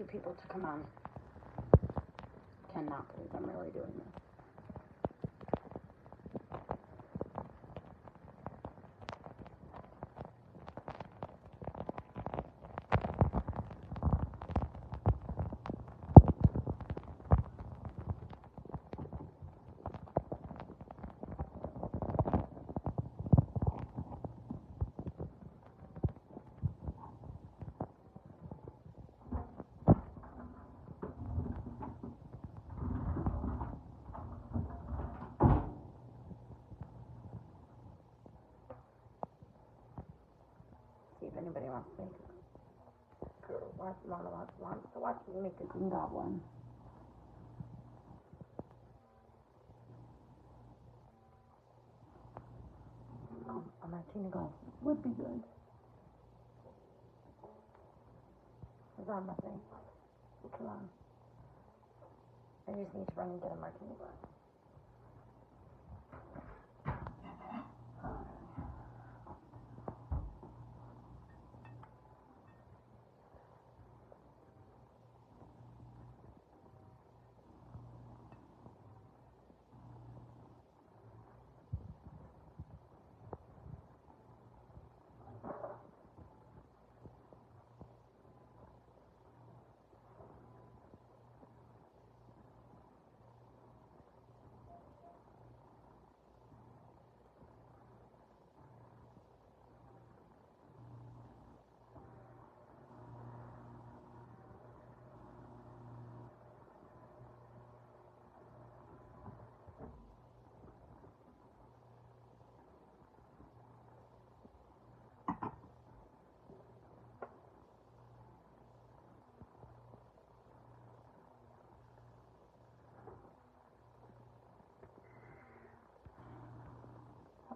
few people to come on. Cannot believe I'm really doing this. If anybody wants to make wants to watch me make a Green Goblin. A martini glass would be good. It's on my thing. Come on. I just need to run and get a martini glass.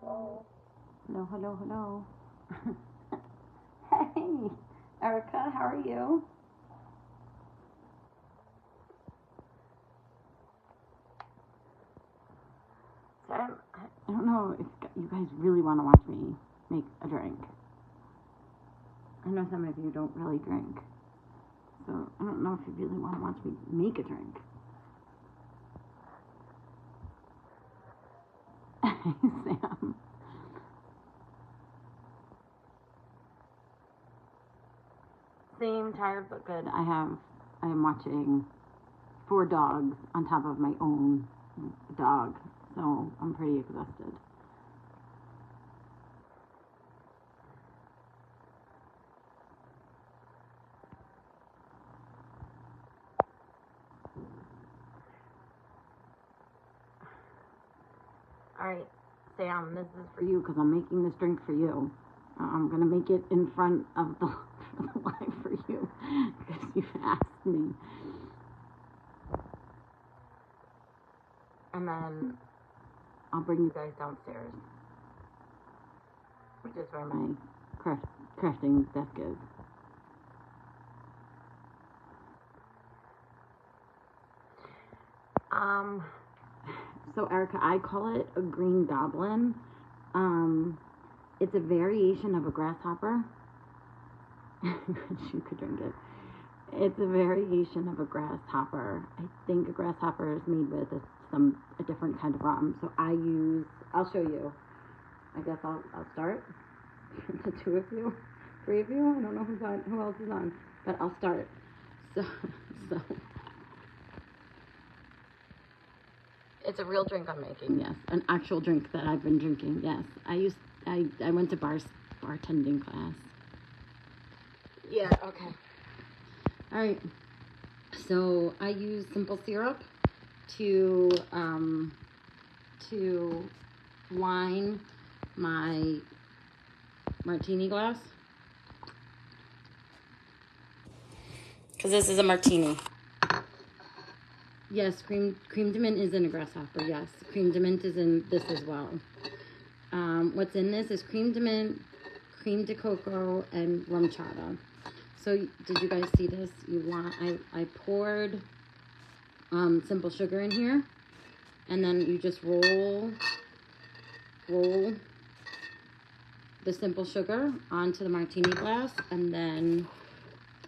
Hello. Hello, hello, hello. Hey, Erica, how are you? So I don't know if you guys really want to watch me make a drink. I know some of you don't really drink. So I don't know if you really want to watch me make a drink. Sam. Same, tired but good. I am watching 4 dogs on top of my own dog, so I'm pretty exhausted. Alright, Sam, this is for you because I'm making this drink for you. I'm going to make it in front of the live for you because you've asked me. And then I'll bring you guys downstairs, which is where my crafting desk is. So Erica, I call it a Green Goblin. It's a variation of a grasshopper. You could drink it. It's a variation of a grasshopper. I think a grasshopper is made with a different kind of rum. So I'll show you. I guess I'll start. The 2 of you, 3 of you. I don't know who else is on, but I'll start. So. It's a real drink I'm making, yes. An actual drink that I've been drinking, yes. I went to bartending class. Yeah, okay. All right. So I use simple syrup to line my martini glass. Because this is a martini. Yes, cream de mint is in a grasshopper, yes. Cream de mint is in this as well. What's in this is cream de mint, cream de cocoa, and rum chata. So did you guys see this? I poured simple sugar in here, and then you just roll the simple sugar onto the martini glass, and then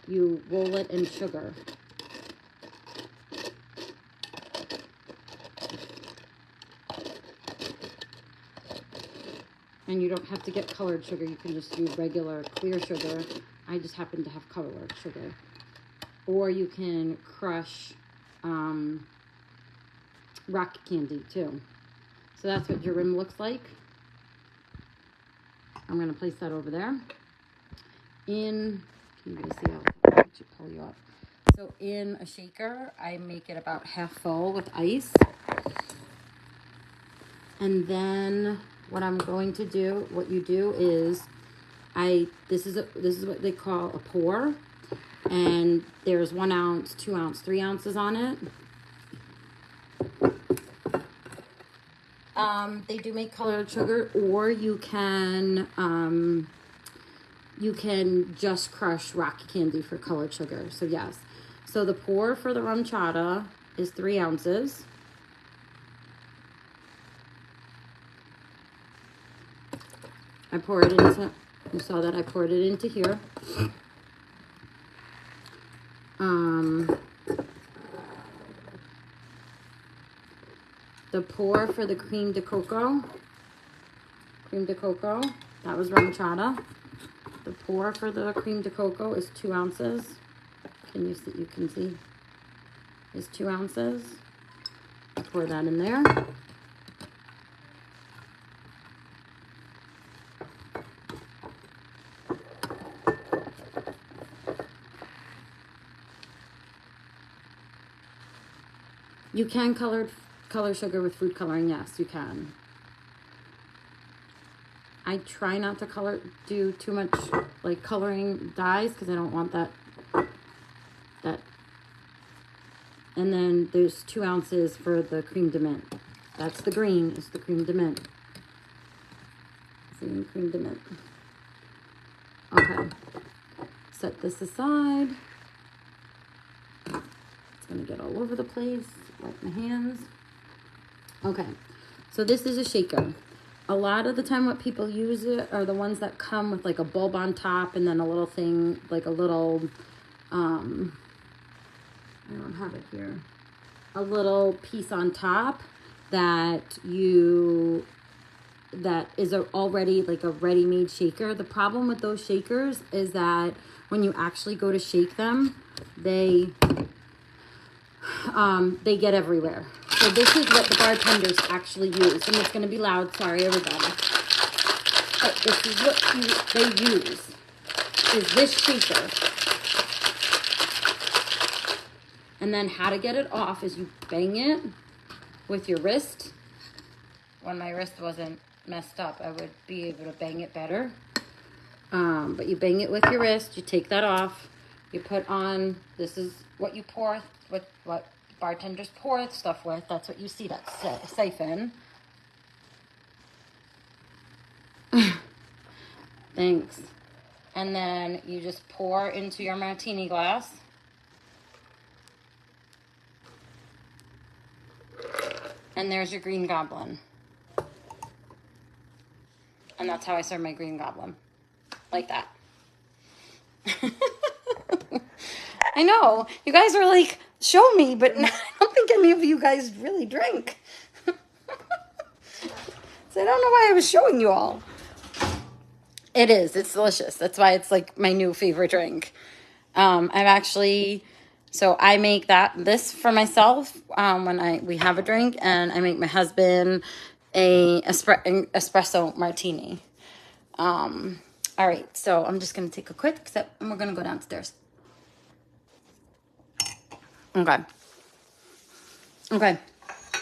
you roll it in sugar. And you don't have to get colored sugar. You can just use regular clear sugar. I just happen to have colored sugar. Or you can crush rock candy too. So that's what your rim looks like. I'm going to place that over there. Can you guys see how to pull you up? So in a shaker, I make it about half full with ice. And then what I'm going to do, what you do is, this is what they call a pour. And there's 1 ounce, 2 ounce, 3 ounces on it. They do make colored sugar, or you can just crush rock candy for colored sugar. So yes. So the pour for the rum chata is 3 ounces. I pour it into, you saw that I poured it into here. The pour for the cream de cocoa, that was rum chata. The pour for the cream de cocoa is 2 ounces. Can you see? You can see. Is 2 ounces. I pour that in there. You can color sugar with food coloring. Yes, you can. I try not to do too much like coloring dyes because I don't want that. And then there's 2 ounces for the creme de menthe. That's the green, is the creme de menthe. See, creme de menthe. Okay. Set this aside. It's gonna get all over the place. Wipe my hands. Okay, so this is a shaker. A lot of the time what people use it are the ones that come with like a bulb on top and then a little thing, like a little, I don't have it here, a little piece on top that is already like a ready-made shaker. The problem with those shakers is that when you actually go to shake them, they get everywhere. So this is what the bartenders actually use. And it's going to be loud. Sorry, everybody. But this is what they use, is this shaker. And then how to get it off is you bang it with your wrist. When my wrist wasn't messed up, I would be able to bang it better. But you bang it with your wrist. You take that off. You put on, this is what you pour, what bartenders pour stuff with. That's what you see, that siphon. Thanks. And then you just pour into your martini glass. And there's your Green Goblin. And that's how I serve my Green Goblin. Like that. I know. You guys are like, show me, but I don't think any of you guys really drink. So I don't know why I was showing you all. It is. It's delicious. That's why it's like my new favorite drink. So I make this for myself when we have a drink, and I make my husband a espresso martini. All right, so I'm just going to take a quick sip, and we're going to go downstairs. Okay.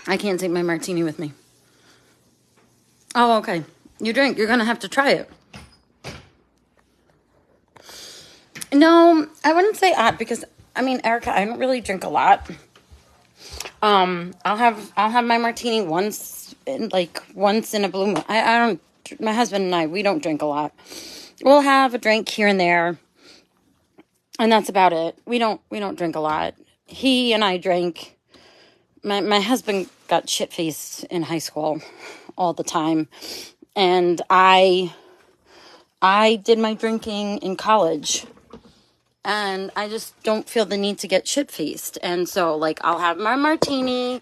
I can't take my martini with me. Oh, okay. You drink. You're going to have to try it. No, I wouldn't say odd because, I mean, Erica, I don't really drink a lot. I'll have my martini once in a blue moon. My husband and I, we don't drink a lot. We'll have a drink here and there, and that's about it. We don't drink a lot. He and I drank. My husband got shit-faced in high school all the time, and I did my drinking in college. and I just don't feel the need to get shit-faced. And so, like, I'll have my martini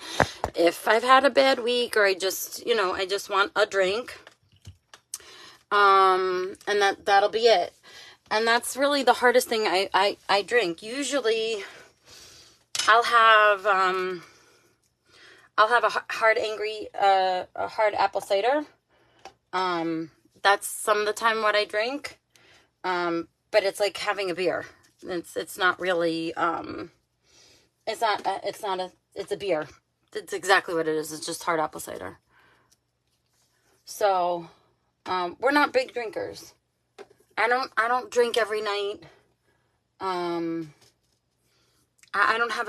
if I've had a bad week, or I just, you know, I just want a drink. And that'll be it. And that's really the hardest thing I drink. Usually, I'll have a hard apple cider. That's some of the time what I drink. But it's like having a beer. It's not really, it's a beer. It's exactly what it is. It's just hard apple cider. So, we're not big drinkers. I don't drink every night. I don't have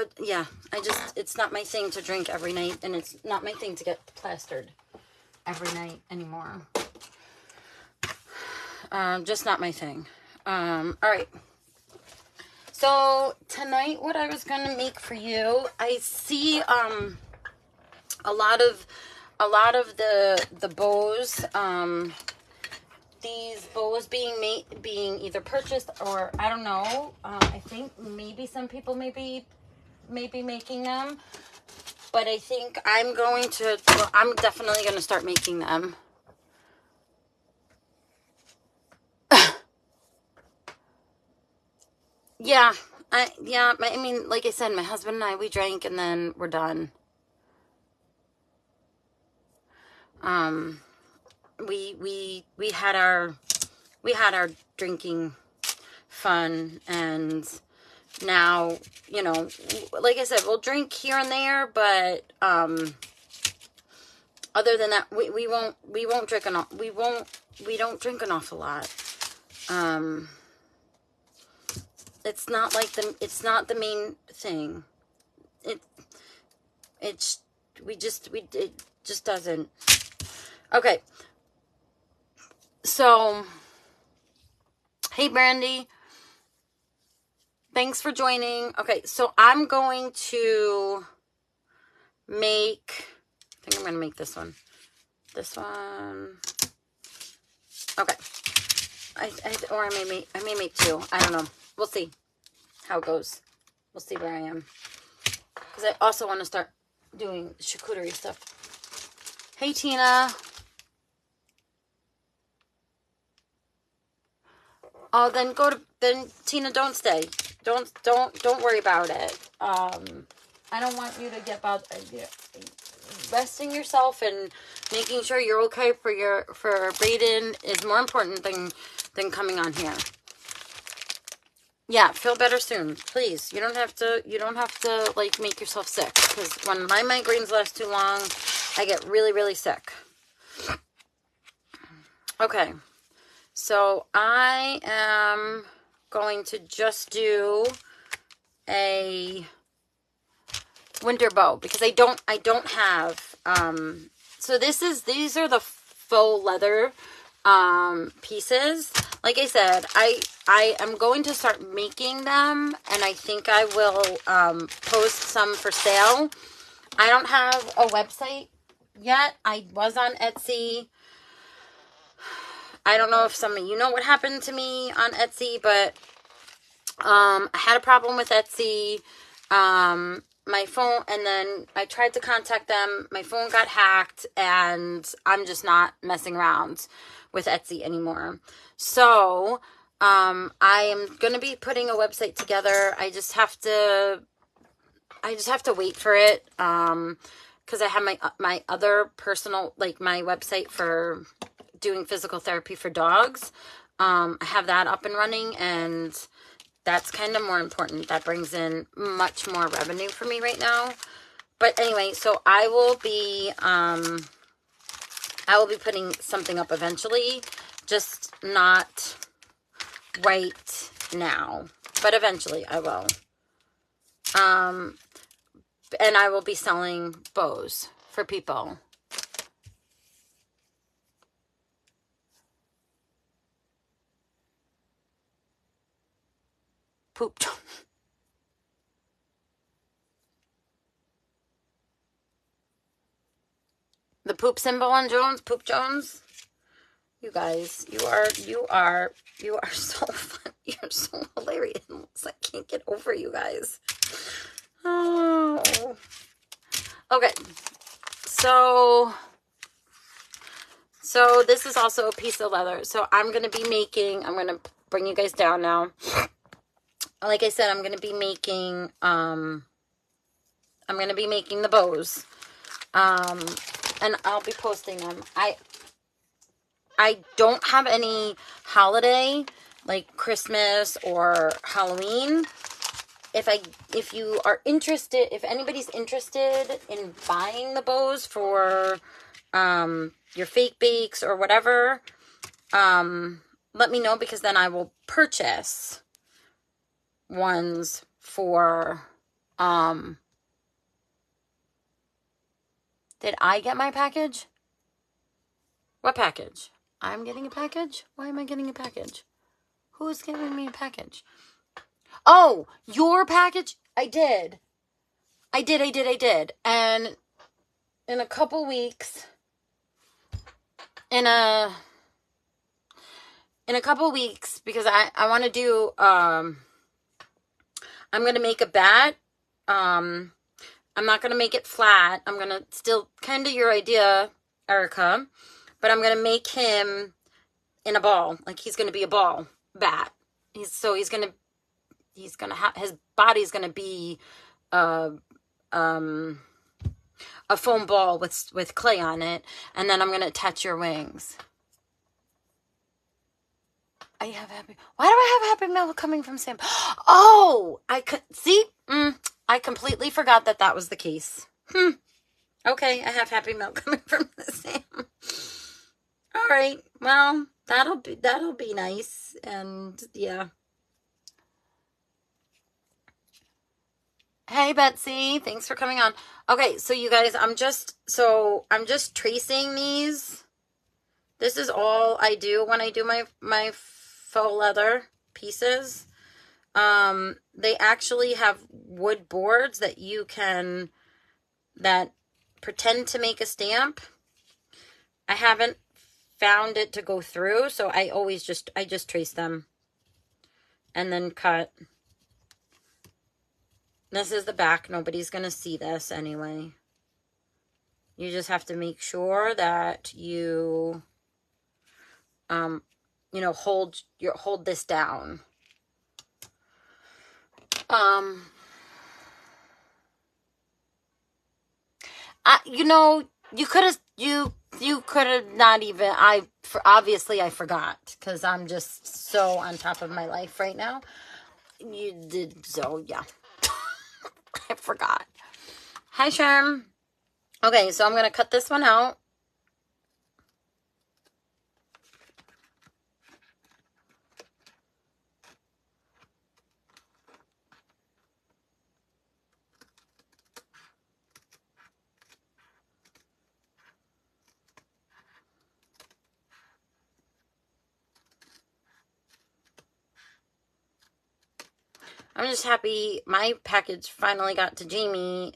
it's not my thing to drink every night, and it's not my thing to get plastered every night anymore. Just not my thing. All right. So tonight, what I was going to make for you, I see, a lot of the bows, these bows being either purchased, or I don't know. I think maybe some people may be making them, but I think I'm definitely going to start making them. Yeah, I mean, like I said, my husband and I, we drank and then we're done. We had our drinking fun, and now, you know, like I said, we'll drink here and there, but other than that, we don't drink an awful lot. It's not the main thing. It just doesn't. Okay. So, hey Brandy, thanks for joining. Okay, so I'm going to make, I think I'm going to make this one. Okay. I may make two. I don't know. We'll see how it goes. We'll see where I am. Because I also want to start doing charcuterie stuff. Hey, Tina. Oh, then Tina, don't stay. Don't worry about it. I don't want you to get about resting yourself and making sure you're okay for Brayden is more important than coming on here. Yeah, feel better soon, please. You don't have to like make yourself sick, because when my migraines last too long, I get really, really sick. Okay. So I am going to just do a winter bow, because I don't have, so these are the faux leather pieces. Like I said, I am going to start making them, and I think I will post some for sale. I don't have a website yet. I was on Etsy. I don't know if some of you know what happened to me on Etsy, but I had a problem with Etsy. My phone, and then I tried to contact them. My phone got hacked, and I'm just not messing around with Etsy anymore. So, I am going to be putting a website together. I just have to wait for it. Cause I have my other personal, like my website for doing physical therapy for dogs. I have that up and running, and that's kind of more important. That brings in much more revenue for me right now. But anyway, so I will be putting something up eventually, just not right now, but eventually I will. And I will be selling bows for people. Poop. The poop symbol on Jones, Poop Jones. You guys, you are so fun. You're so hilarious. I can't get over you guys. Oh. Okay. So this is also a piece of leather. So I'm going to bring you guys down now. Like I said, I'm going to be making the bows. And I'll be posting them. I don't have any holiday like Christmas or Halloween. If you are interested, if anybody's interested in buying the bows for your fake bakes or whatever, let me know, because then I will purchase ones for did I get my package? What package? I'm getting a package? Why am I getting a package? Who is giving me a package? Oh, your package? I did. And in a couple weeks, because I want to do, I'm going to make a bat. I'm not going to make it flat. I'm going to still, kind of your idea, Erica, but I'm going to make him in a ball. Like, he's going to be a ball bat. His body's going to be a foam ball with clay on it, and then I'm going to attach your wings. Why do I have Happy Meal coming from Sam? Oh, I completely forgot that was the case. Okay, I have Happy Meal coming from the Sam. All right, well, that'll be nice, and yeah. Hey, Betsy, thanks for coming on. Okay, so you guys, I'm just tracing these. This is all I do when I do my faux leather pieces. They actually have wood boards that that pretend to make a stamp. I haven't found it to go through, so I just trace them and then cut. This is the back. Nobody's going to see this anyway. You just have to make sure that you, hold this down. You could have not even, obviously I forgot, because I'm just so on top of my life right now. You did, so yeah. I forgot. Hi, Sherm. Okay, so I'm going to cut this one out. I'm just happy my package finally got to Jamie,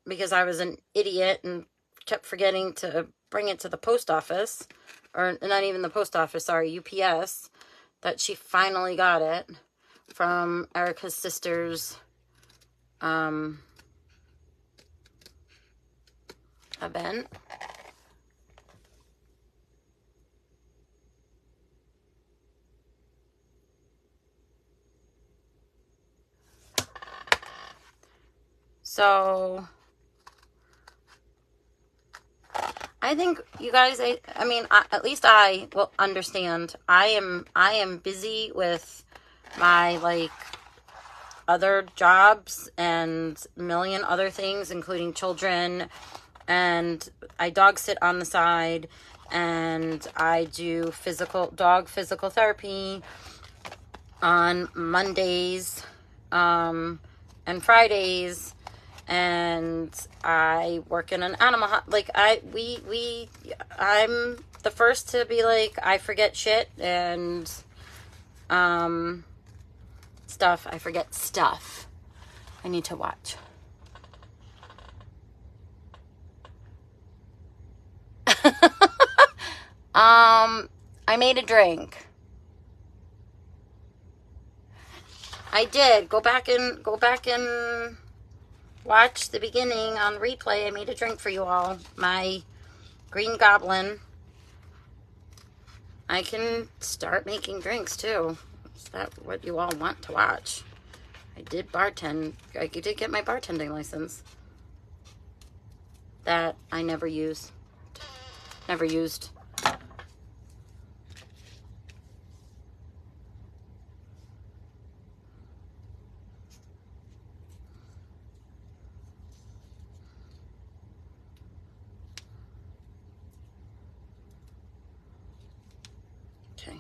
because I was an idiot and kept forgetting to bring it to the post office, or not even the post office, sorry, UPS, that she finally got it from Erica's sister's event. So I think you guys, at least I will understand. I am busy with my other jobs and a million other things, including children, and I dog sit on the side, and I do dog physical therapy on Mondays and Fridays, and I work in an animal I'm the first to be like, I forget shit and stuff. I forget stuff. I need to watch. I made a drink. I did. Go back and watch the beginning on replay. I made a drink for you all. My Green Goblin. I can start making drinks too. Is that what you all want to watch? I did bartend. I did get my bartending license. That I never use. Never used. Okay.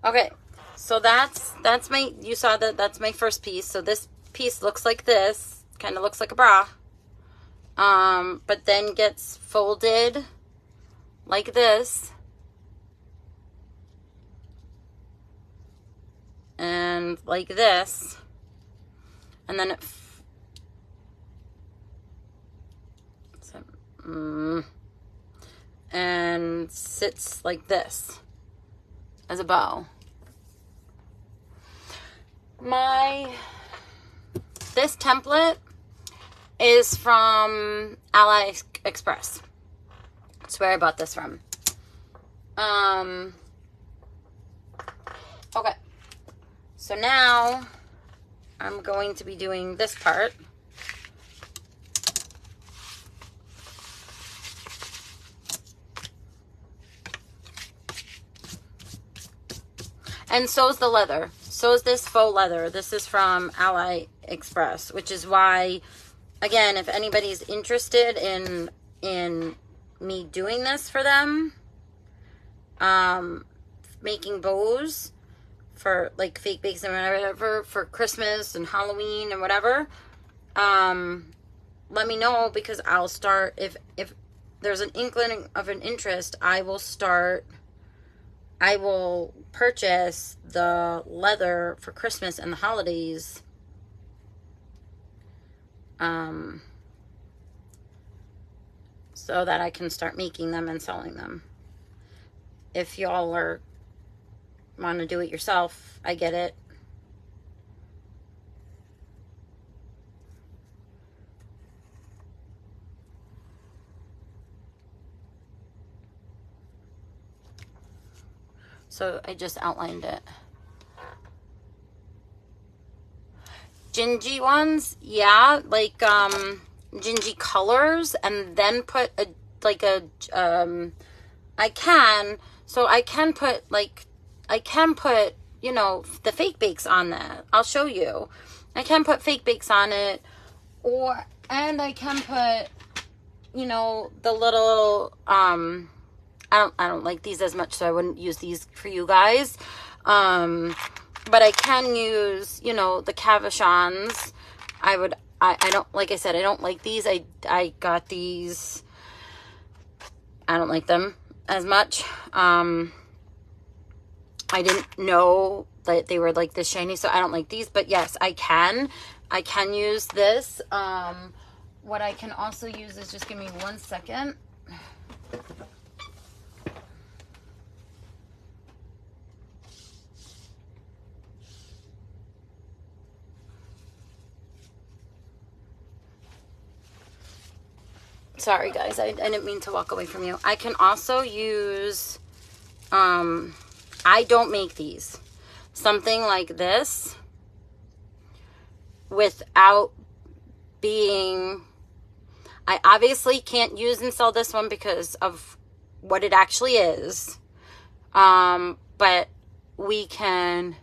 Okay, so that's my, you saw that's my first piece. So this piece looks like this, kind of looks like a bra, but then gets folded like this, and like this, and then it and sits like this as a bow. This template is from AliExpress. That's where I bought this from. Okay. So now I'm going to be doing this part. And so is the leather. So is this faux leather. This is from AliExpress, which is why, again, if anybody's interested in me doing this for them, making bows for like fake bakes and whatever for Christmas and Halloween and whatever, let me know, because I'll start, if there's an inkling of an interest, I will purchase the leather for Christmas and the holidays. So that I can start making them and selling them. If y'all want to do it yourself, I get it. So I just outlined it. Gingy ones, yeah, like gingy colors, and then put I can put, you know, the fake bakes on that. I'll show you. I can put fake bakes on it, and I can put, you know, the little I don't like these as much, so I wouldn't use these for you guys. But I can use, you know, the cabochons. I don't, like I said, I don't like these. I got these. I don't like them as much. I didn't know that they were like this shiny, so I don't like these. But yes, I can use this. What I can also use is, just give me 1 second. Sorry guys, I didn't mean to walk away from you. I can also use, I don't make these. Something like this without being, I obviously can't use and sell this one because of what it actually is. But we can,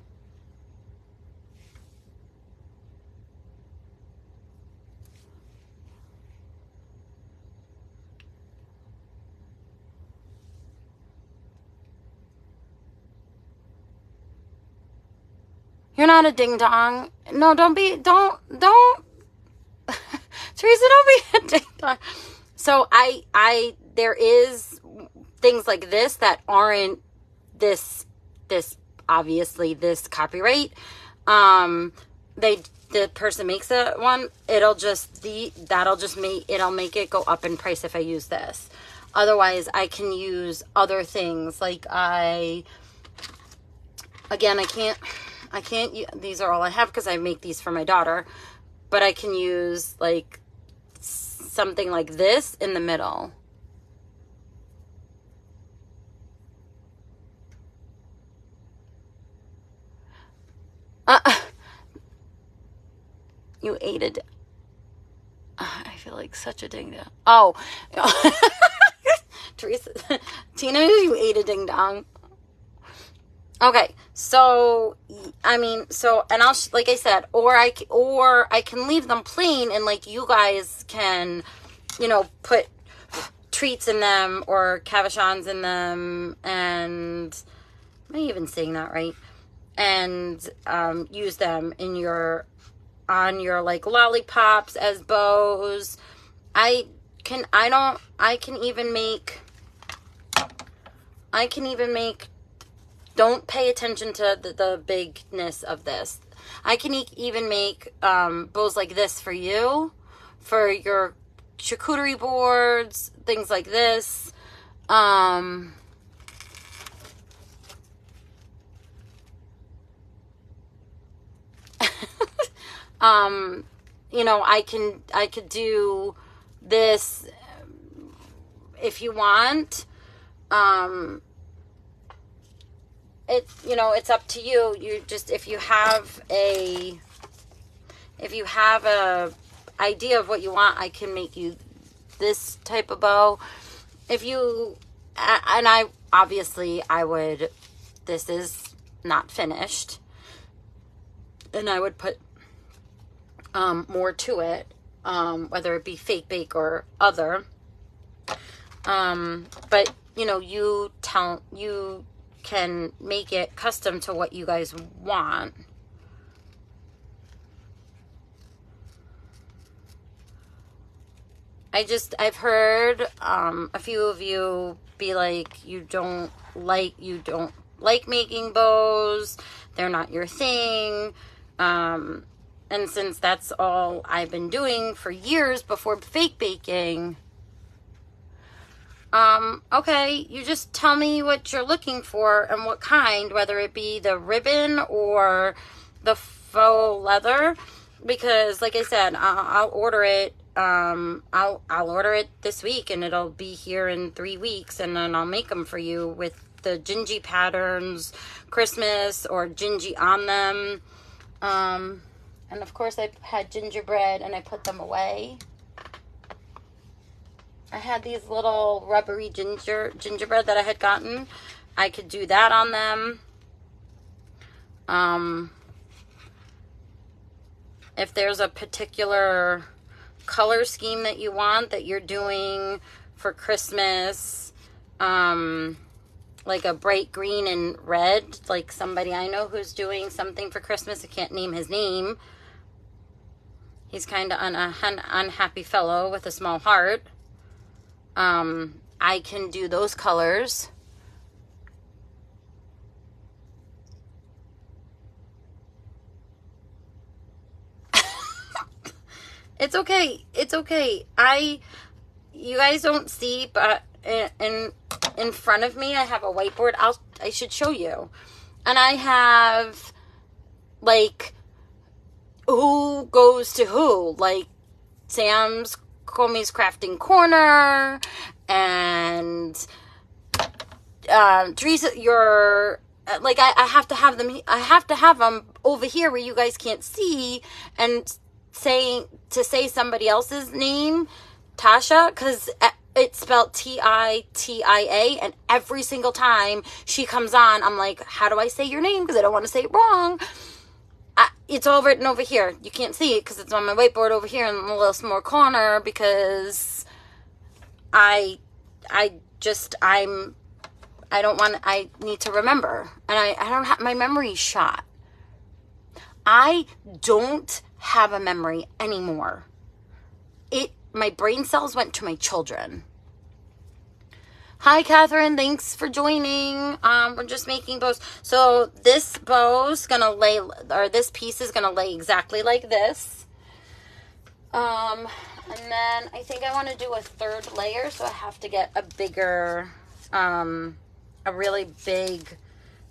you're not a ding dong. No, don't Teresa, don't be a ding dong. So there is things like this that aren't this obviously this copyright. the person makes it one, it'll just it'll make it go up in price if I use this. Otherwise, I can use other things. Like I can't, these are all I have because I make these for my daughter, but I can use like something like this in the middle. You ate it. I feel like such a ding dong. Oh, Teresa, Tina, you ate a ding dong. Okay, so I mean, so and I'll like I said, or I can leave them plain, and like you guys can, you know, put treats in them or cabochons in them, and am I even saying that right? And use them in on your like lollipops as bows. I can even make, don't pay attention to the bigness of this. I can even make bows like this for you, for your charcuterie boards, things like this. You know, I could do this if you want. It's, you know, it's up to you. You just, if you have a idea of what you want, I can make you this type of bow. If you, and I would, this is not finished, and I would put more to it, whether it be fake bake or other. But you know, you can make it custom to what you guys want. I've heard a few of you be like, you don't like making bows, they're not your thing. And since that's all I've been doing for years before fake baking, okay, you just tell me what you're looking for and what kind, whether it be the ribbon or the faux leather, because like I said, I'll order it. I'll order it this week, and it'll be here in 3 weeks, and then I'll make them for you with the gingy patterns, Christmas or gingy on them. And of course I had gingerbread and I put them away. I had these little rubbery gingerbread that I had gotten. I could do that on them. If there's a particular color scheme that you want, that you're doing for Christmas, like a bright green and red, like somebody I know who's doing something for Christmas. I can't name his name. He's kind of an unhappy fellow with a small heart. I can do those colors. It's okay. It's okay. You guys don't see, but in front of me, I have a whiteboard. I should show you. And I have, like, who goes to who, like Sam's Comey's Crafting Corner, and Teresa, your, like, I have to have them over here where you guys can't see, and say somebody else's name, Tasha, because it's spelled T-I-T-I-A, and every single time she comes on, I'm like, how do I say your name? Because I don't want to say it wrong. It's all written over here. You can't see it because it's on my whiteboard over here in the little small corner, because I need to remember, and I don't have, my memory's shot. I don't have a memory anymore. My brain cells went to my children. Hi, Catherine. Thanks for joining. We're just making bows. So this bow's gonna lay, or this piece is gonna lay exactly like this. And then I think I want to do a third layer, so I have to get a bigger, a really big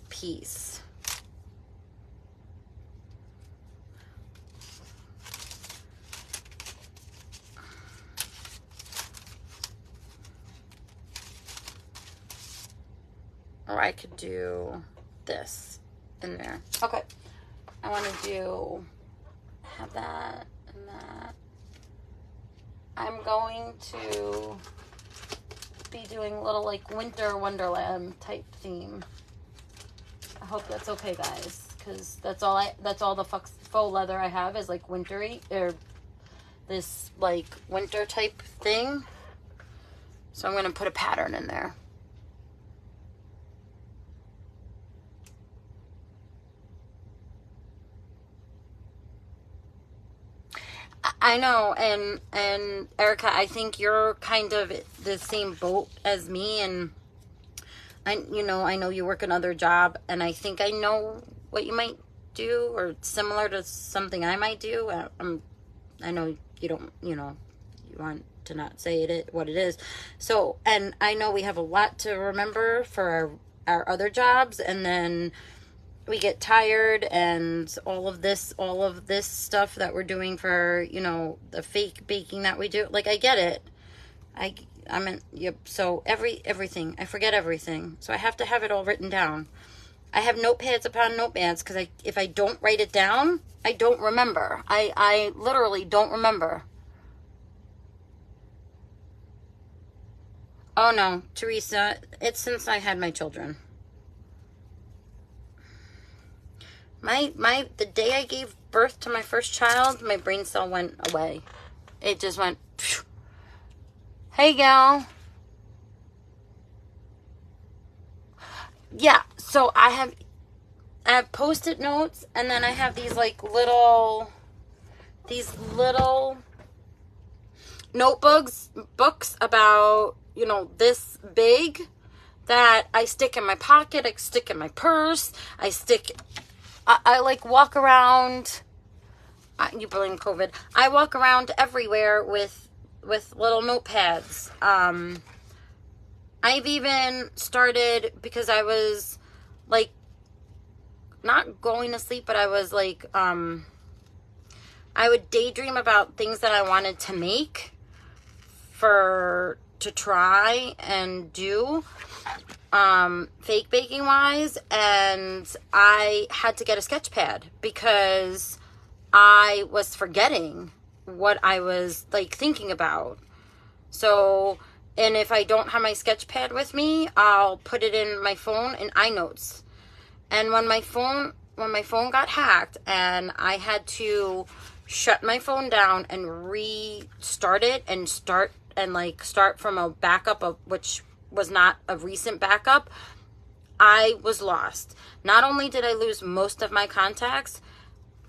piece. Or I could do this in there. Okay. I want to have that and that. I'm going to be doing a little like winter wonderland type theme. I hope that's okay, guys, because that's all the faux leather I have is like wintry, or this like winter type thing. So I'm going to put a pattern in there. I know, and Erica, I think you're kind of the same boat as me, and I know you work another job, and I think I know what you might do, or similar to something I might do. I know you don't, you want to not say what it is. So, and I know we have a lot to remember for our other jobs, and then we get tired, and all of this stuff that we're doing for, the fake baking that we do. Like, I get it. So everything, I forget everything. So I have to have it all written down. I have notepads upon notepads, because if I don't write it down, I don't remember. I literally don't remember. Oh no, Teresa, it's since I had my children. The day I gave birth to my first child, my brain cell went away. It just went, phew. Hey, gal. Yeah, so I have Post-it notes, and then I have these little books about, this big, that I stick in my pocket, I stick in my purse, I like walk around. You blame COVID. I walk around everywhere with little notepads. I've even started, because I was like not going to sleep, but I was like, I would daydream about things that I wanted to make to try and do, fake baking wise, and I had to get a sketch pad because I was forgetting what I was like thinking about. So, and if I don't have my sketch pad with me, I'll put it in my phone in iNotes. And when my phone got hacked, and I had to shut my phone down and restart it, and start from a backup of which was not a recent backup, I was lost. Not only did I lose most of my contacts,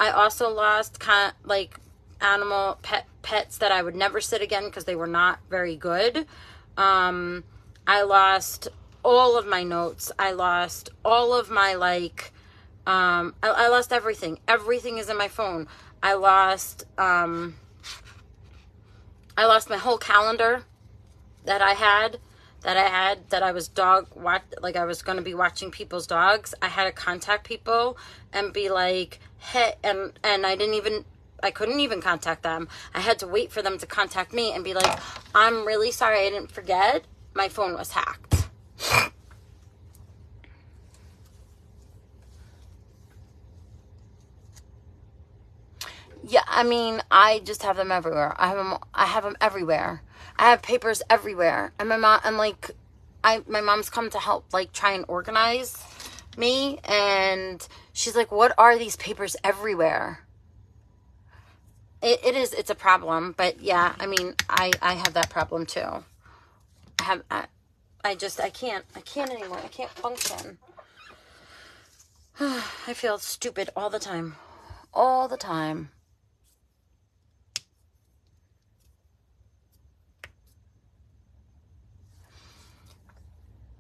I also lost pets that I would never sit again because they were not very good. I lost all of my notes. I lost all of my I lost everything. Everything is in my phone. I lost my whole calendar that I was I was going to be watching people's dogs. I had to contact people and be like, hey, and I couldn't even contact them. I had to wait for them to contact me and be like, I'm really sorry, I didn't forget. My phone was hacked. Yeah, I mean, I just have them everywhere. I have them everywhere. I have papers everywhere. And my mom's come to help, try and organize me. And she's like, what are these papers everywhere? It's a problem. But yeah, I mean, I have that problem too. I can't anymore. I can't function. I feel stupid all the time. All the time.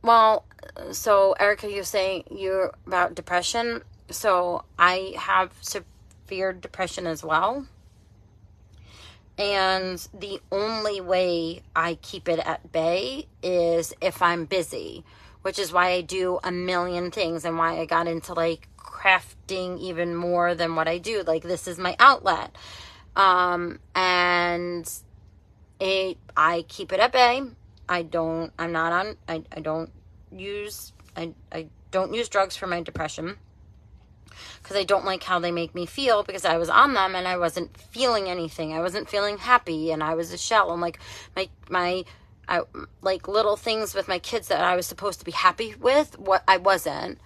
Well, so Erica, you're saying you're about depression. So I have severe depression as well. And the only way I keep it at bay is if I'm busy, which is why I do a million things and why I got into like crafting even more than what I do. Like, this is my outlet. And I keep it at bay. I don't use drugs for my depression, because I don't like how they make me feel, because I was on them and I wasn't feeling anything. I wasn't feeling happy, and I was a shell. And like I like little things with my kids that I was supposed to be happy with, what I wasn't.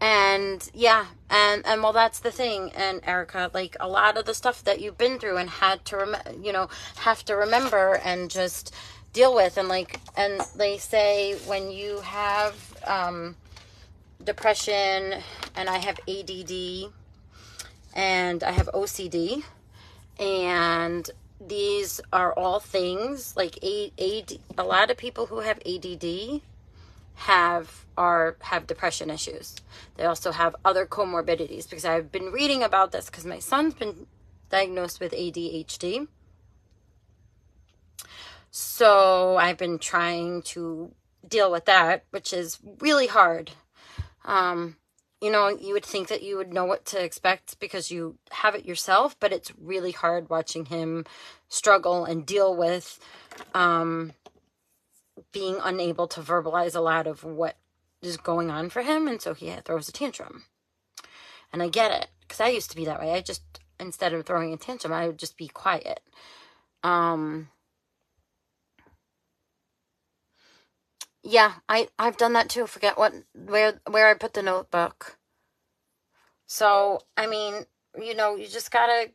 And yeah, and well, that's the thing. And Erica, like, a lot of the stuff that you've been through and had to have to remember and just deal with. And like, and they say when you have depression, and I have ADD and I have OCD, and these are all things like a lot of people who have ADD have depression issues. They also have other comorbidities, because I've been reading about this because my son's been diagnosed with ADHD. So I've been trying to deal with that, which is really hard. You would think that you would know what to expect because you have it yourself, but it's really hard watching him struggle and deal with being unable to verbalize a lot of what is going on for him. And so he throws a tantrum. And I get it, because I used to be that way. I just, instead of throwing a tantrum, I would just be quiet. Yeah, I've done that too. Forget where I put the notebook. So, I mean, you just gotta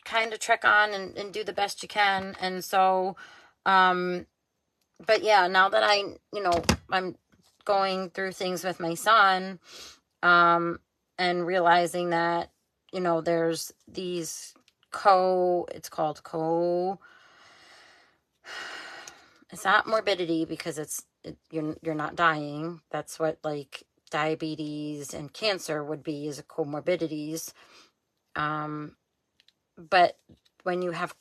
kind of trek on and do the best you can. And so, but yeah, now that I'm going through things with my son, and realizing that, there's these it's not morbidity, because you're not dying. That's what like diabetes and cancer would be, is a comorbidities. But when you have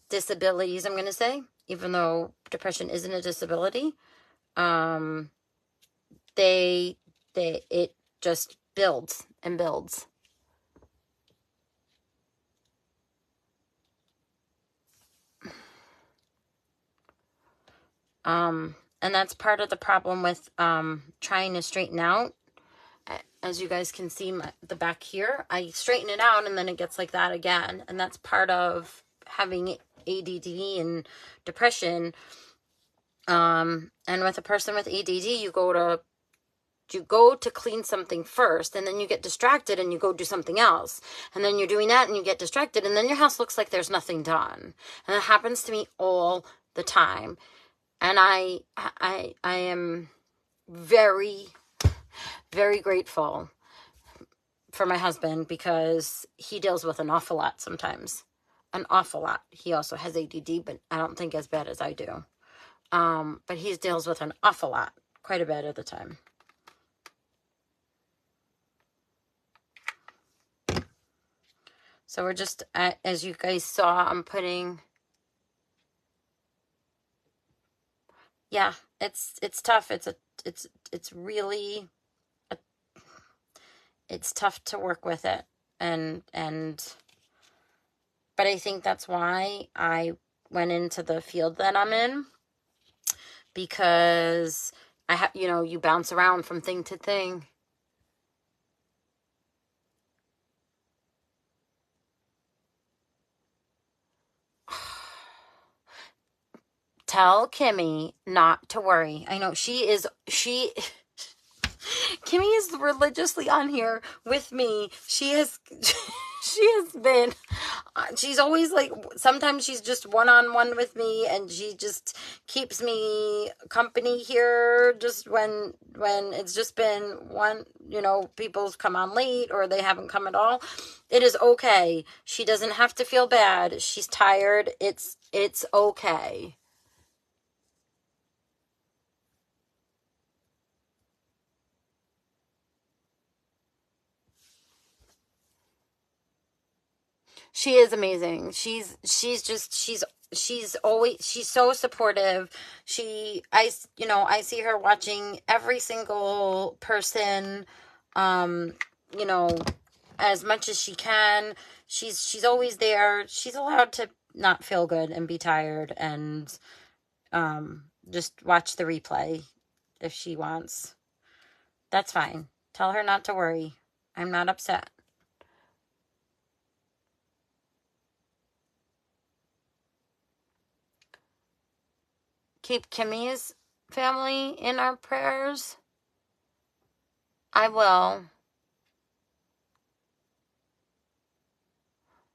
disabilities, I'm going to say, even though depression isn't a disability, it just builds and builds. And that's part of the problem with trying to straighten out. As you guys can see, the back here, I straighten it out and then it gets like that again. And that's part of having ADD and depression. And with a person with ADD, you go to clean something first, and then you get distracted and you go do something else. And then you're doing that and you get distracted, and then your house looks like there's nothing done. And it happens to me all the time. And I am very, very grateful for my husband, because he deals with an awful lot sometimes. An awful lot. He also has ADD, but I don't think as bad as I do. But he deals with an awful lot, quite a bit of the time. So we're just, as you guys saw, I'm putting, yeah, it's tough. It's really, it's tough to work with it. But I think that's why I went into the field that I'm in, because I have, you bounce around from thing to thing. Tell Kimmy not to worry. I know Kimmy is religiously on here with me. She has been she's always like, sometimes she's just one-on-one with me, and she just keeps me company here just when it's just been one, people's come on late or they haven't come at all. It is okay. She doesn't have to feel bad. She's tired. It's okay. She is amazing. She's always, she's so supportive. I see her watching every single person, um, you know, as much as she can. She's always there. She's allowed to not feel good and be tired and just watch the replay if she wants. That's fine. Tell her not to worry. I'm not upset. Keep Kimmy's family in our prayers. I will.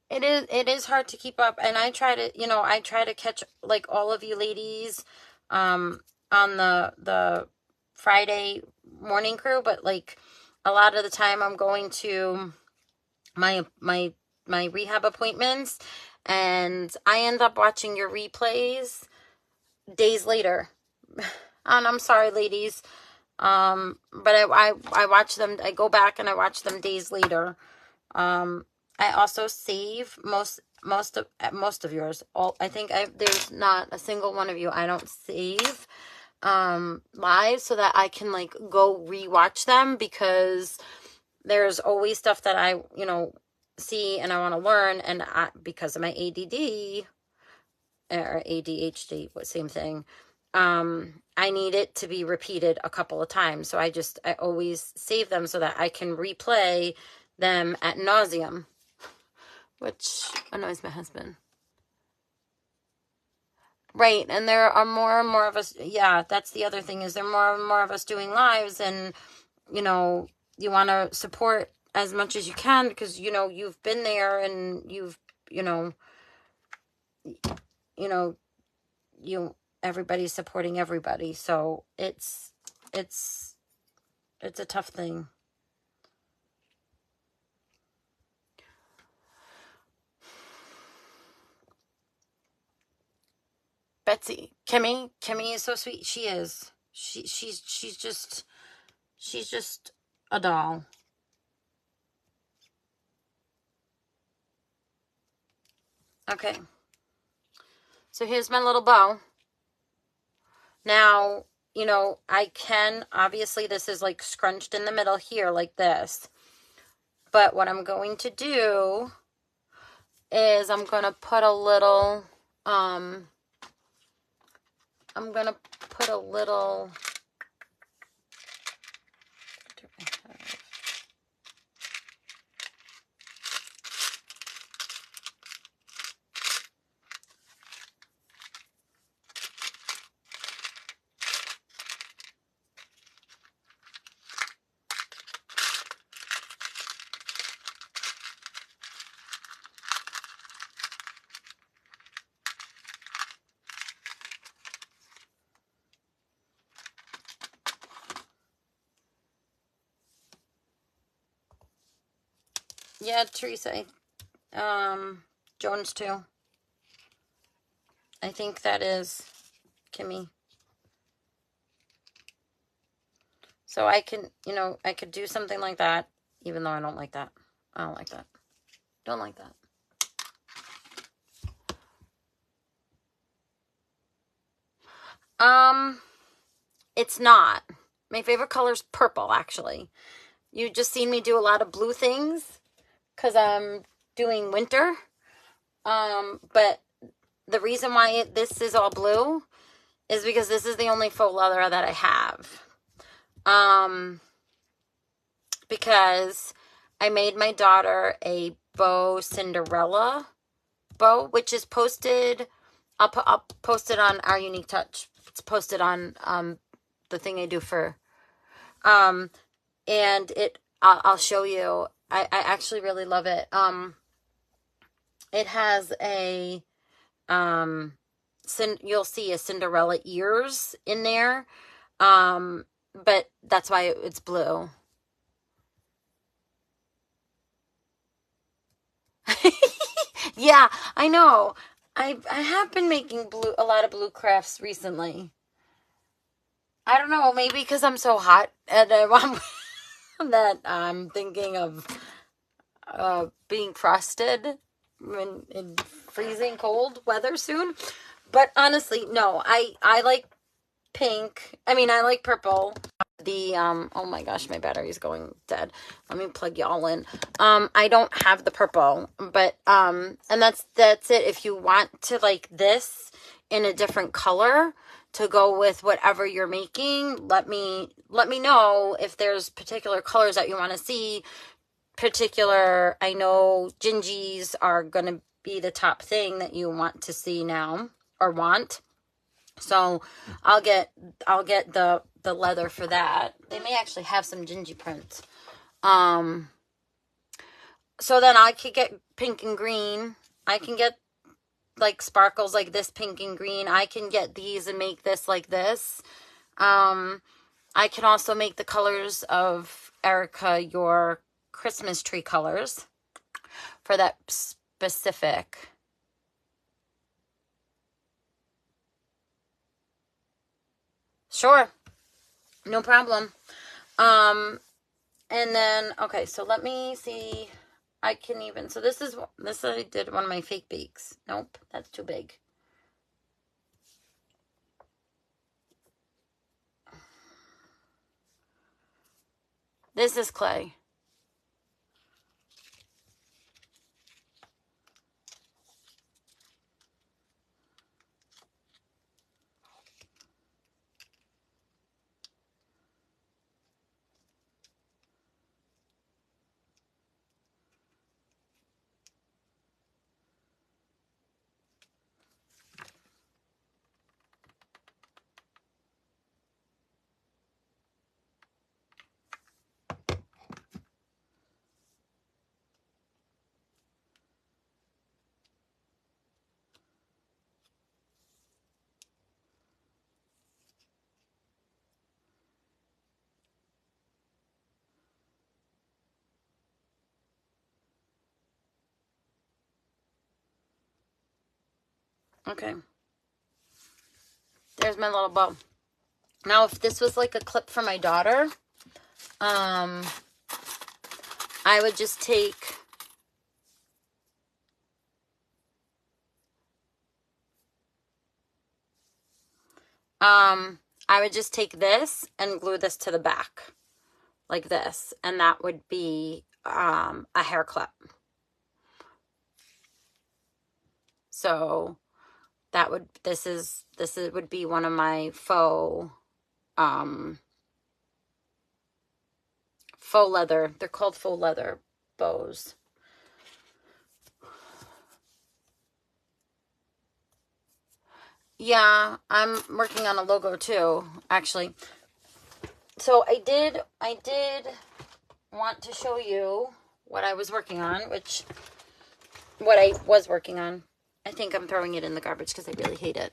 It is hard to keep up, and I try to catch like all of you ladies on the Friday morning crew, but like a lot of the time I'm going to my rehab appointments, and I end up watching your replays days later. And I'm sorry, ladies. But I watch them. I go back and I watch them days later. I also save most of yours. I think there's not a single one of you I don't save live, so that I can like go rewatch them, because there's always stuff that I see and I want to learn, and because of my ADD or ADHD, same thing. I need it to be repeated a couple of times, so I always save them so that I can replay them ad nauseum, which annoys my husband. Right, and there are more and more of us. Yeah, that's the other thing, is there more and more of us doing lives, and you want to support as much as you can, because you've been there, and you've everybody's supporting everybody, so it's a tough thing. Betsy, Kimmy is so sweet. She is. She's just a doll. Okay. So here's my little bow. Now, I can, obviously this is like scrunched in the middle here like this. But what I'm going to do is I'm going to put a little, yeah, Teresa, Jones too. I think that is Kimmy. So I can, I could do something like that, even though I don't like that. I don't like that. Don't like that. It's not. My favorite color is purple, actually. You just seen me do a lot of blue things because I'm doing winter. But the reason why this is all blue is because this is the only faux leather that I have. Because I made my daughter a bow Cinderella bow, which is posted. I'll post it on Our Unique Touch. It's posted on the thing I do for, and I'll show you. I actually really love it. It has a, you'll see a Cinderella ears in there. But that's why it's blue. Yeah, I know. I have been making a lot of blue crafts recently. I don't know, maybe because I'm so hot and that I'm thinking of being frosted in freezing cold weather soon. But honestly, no, I like pink. I mean, I like purple. The oh my gosh, my battery's going dead. Let me plug y'all in. I don't have the purple, but and that's it. If you want to like this in a different color to go with whatever you're making, let me know if there's particular colors that you want to see. I know gingies are gonna be the top thing that you want to see now or want. So I'll get the leather for that. They may actually have some gingy prints. So then I could get pink and green. I can get like sparkles like this pink and green. I can get these and make this like this. I can also make the colors of Erica, your Christmas tree colors for that specific. Sure. No problem. And then, okay, so let me see. I can even, so this I did one of my fake bakes. Nope, that's too big. This is clay. Okay. There's my little bow. Now, if this was like a clip for my daughter, I would just take this and glue this to the back like this, and that would be a hair clip. So that would would be one of my faux leather. They're called faux leather bows. Yeah, I'm working on a logo too, actually. So I did want to show you what I was working on, I think I'm throwing it in the garbage because I really hate it.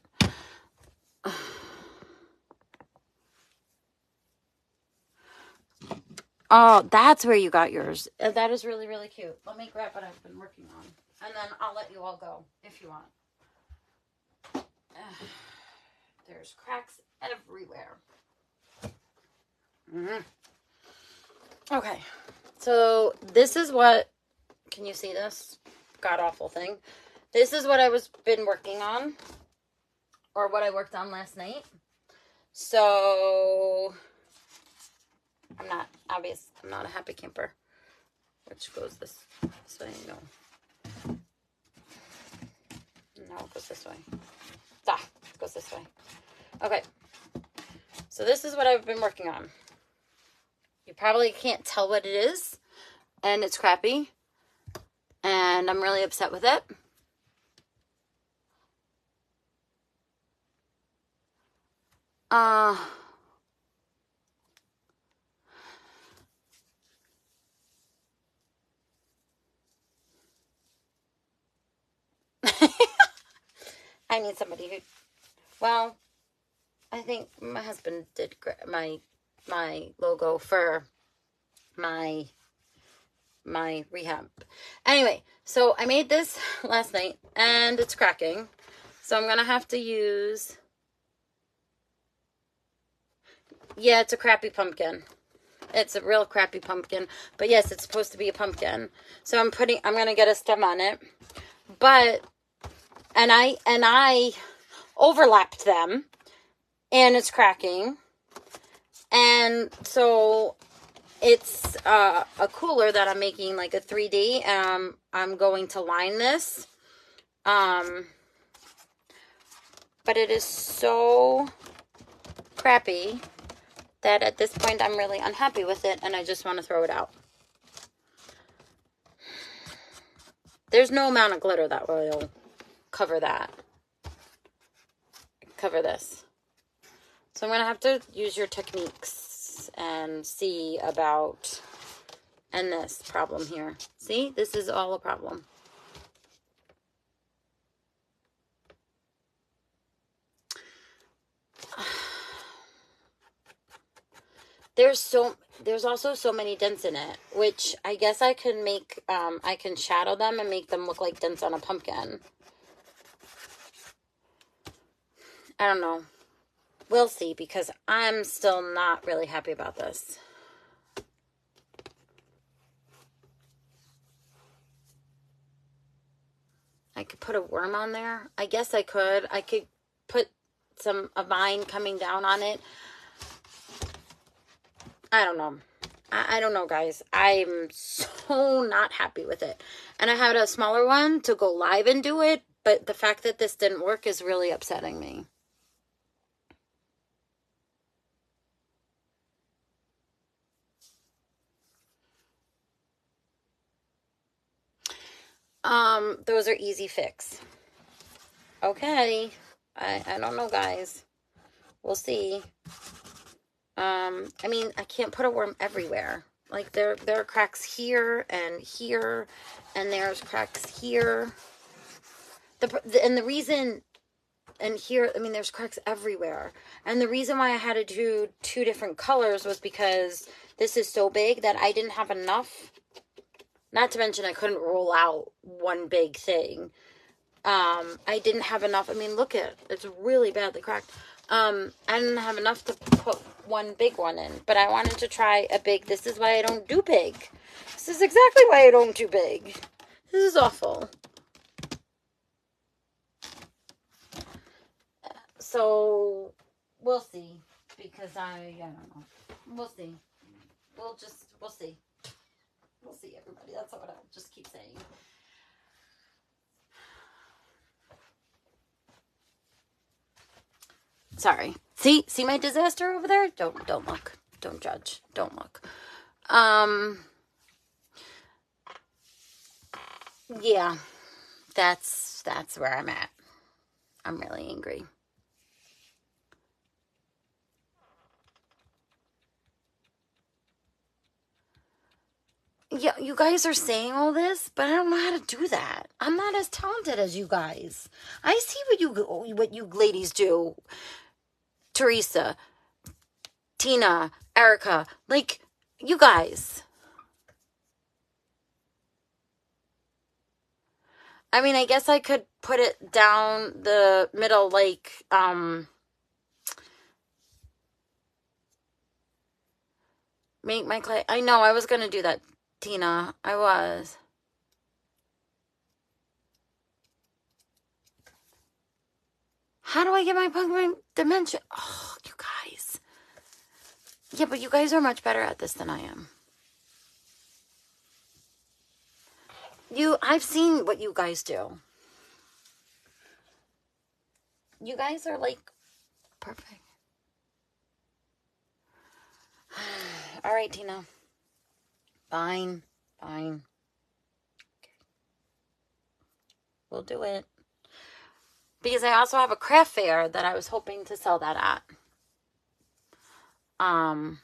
Oh, that's where you got yours. That is really, really cute. Let me grab what I've been working on, and then I'll let you all go if you want. There's cracks everywhere. Okay, so this is what, can you see this god-awful thing? This is what I been working on, or what I worked on last night. So I'm not a happy camper, which goes this way. No, it goes this way. It goes this way. Okay, so this is what I've been working on. You probably can't tell what it is, and it's crappy, and I'm really upset with it. I need somebody who, well, I think my husband did my logo for my rehab. Anyway, so I made this last night and it's cracking. So I'm going to have to use, yeah, it's a crappy pumpkin. It's a real crappy pumpkin. But yes, it's supposed to be a pumpkin. So I'm going to get a stem on it. But, and I overlapped them and it's cracking. And so it's a cooler that I'm making, like a 3D. I'm going to line this. But it is so crappy that at this point I'm really unhappy with it and I just want to throw it out. There's no amount of glitter that will cover that. Cover this. So I'm going to have to use your techniques and see about, and this problem here. See, this is all a problem. There's also so many dents in it, which I guess I can make, I can shadow them and make them look like dents on a pumpkin. I don't know. We'll see, because I'm still not really happy about this. I could put a worm on there. I guess I could. I could put a vine coming down on it. I don't know. I don't know, guys. I'm so not happy with it. And I had a smaller one to go live and do it, but the fact that this didn't work is really upsetting me. Those are easy fix. Okay. I don't know, guys. We'll see. I mean, I can't put a worm everywhere. Like there are cracks here, and there's cracks here. And the reason, and here, I mean, there's cracks everywhere. And the reason why I had to do 2 different colors was because this is so big that I didn't have enough. Not to mention I couldn't roll out one big thing. I didn't have enough. I mean, look at it. It's really badly cracked. I didn't have enough to put one big one in, but I wanted to try a big. This is why I don't do big. This is exactly why I don't do big. This is awful. So we'll see, because I don't know. We'll see. We'll see. We'll see, everybody. That's what I'll just keep saying. Sorry. See my disaster over there? Don't look. Don't judge. Don't look. Yeah. That's where I'm at. I'm really angry. Yeah, you guys are saying all this, but I don't know how to do that. I'm not as talented as you guys. I see what you ladies do. Teresa, Tina, Erica, like, you guys. I mean, I guess I could put it down the middle, like, make my clay. I know, I was going to do that, Tina. I was. How do I get my pumpkin dimension? Oh, you guys. Yeah, but you guys are much better at this than I am. I've seen what you guys do. You guys are like perfect. All right, Tina. Fine. Okay. We'll do it. Because I also have a craft fair that I was hoping to sell that at. Don't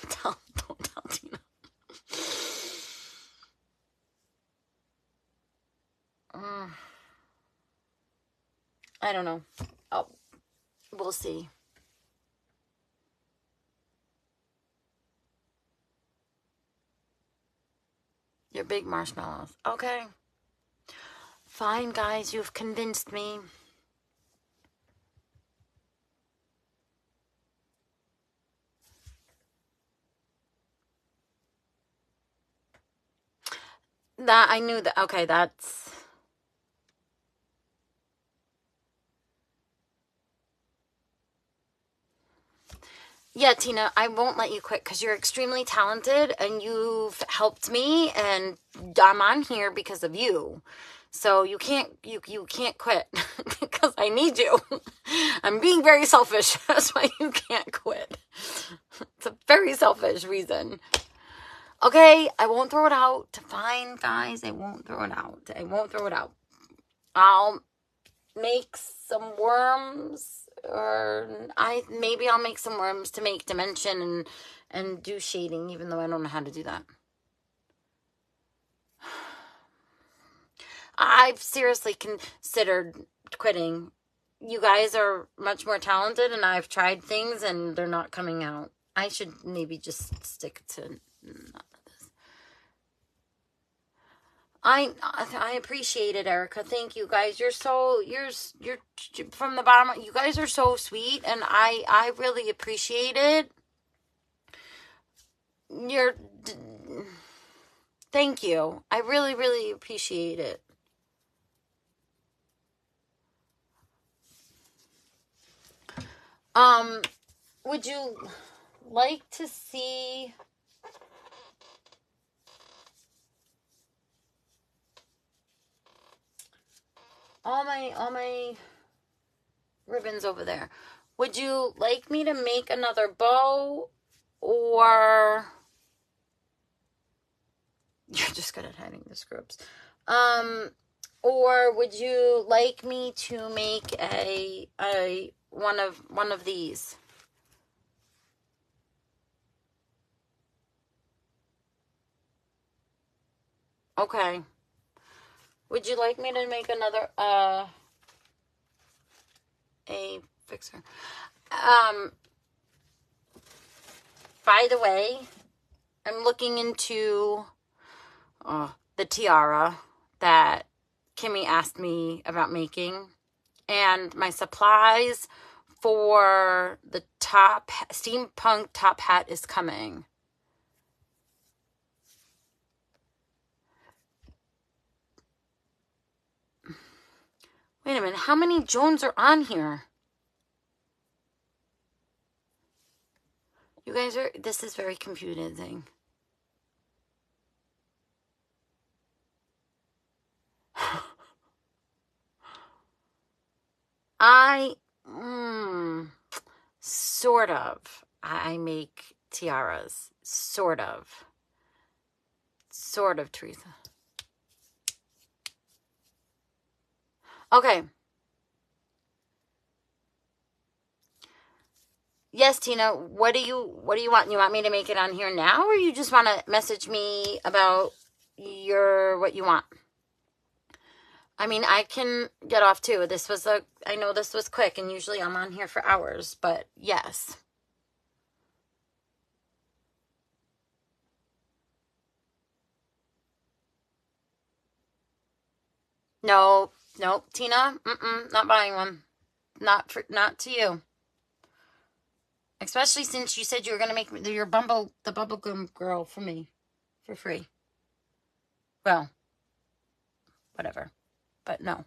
tell Tina. I don't know. Oh, we'll see. Your big marshmallows. Okay. Fine, guys. You've convinced me. That I knew that. Okay, that's... Yeah, Tina, I won't let you quit because you're extremely talented and you've helped me, and I'm on here because of you. So you can't quit because I need you. I'm being very selfish. That's why you can't quit. It's a very selfish reason. Okay, I won't throw it out. Fine, guys, I won't throw it out. I won't throw it out. I'll make some worms, or maybe I'll make some worms to make dimension and do shading, even though I don't know how to do that. I've seriously considered quitting. You guys are much more talented, and I've tried things and they're not coming out. I should maybe just stick to none of this. I appreciate it, Erica. Thank you, guys. You're from the bottom. You guys are so sweet, and I really appreciate it. Thank you. I really, really appreciate it. Would you like to see all my ribbons over there? Would you like me to make another bow, or you're just good at hiding the screws? Or would you like me to make one of these? Okay. Would you like me to make another a fixer? By the way, I'm looking into the tiara that Kimmy asked me about making, and my supplies for the steampunk top hat is coming. Wait a minute, how many Jones are on here? You guys this is very confusing. Sort of. I make tiaras. Sort of. Sort of, Teresa. Okay. Yes, Tina, what do you want? You want me to make it on here now, or you just want to message me about what you want? I mean, I can get off too. I know this was quick, and usually I'm on here for hours, but yes. No, Tina, not buying one. Not to you. Especially since you said you were going to make the bubblegum girl for me for free. Well, whatever. But no.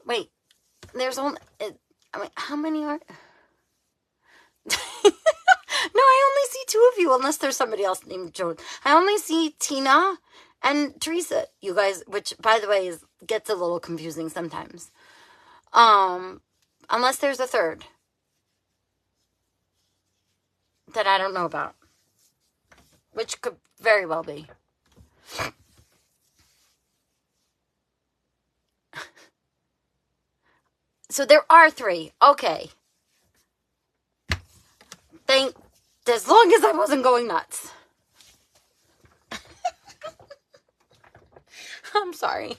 Wait, there's only... how many are... No, I only see 2 of you, unless there's somebody else named Joan. I only see Tina and Teresa, you guys, which, by the way, gets a little confusing sometimes. Unless there's a third that I don't know about, which could very well be. So there are 3. Okay. As long as I wasn't going nuts. I'm sorry.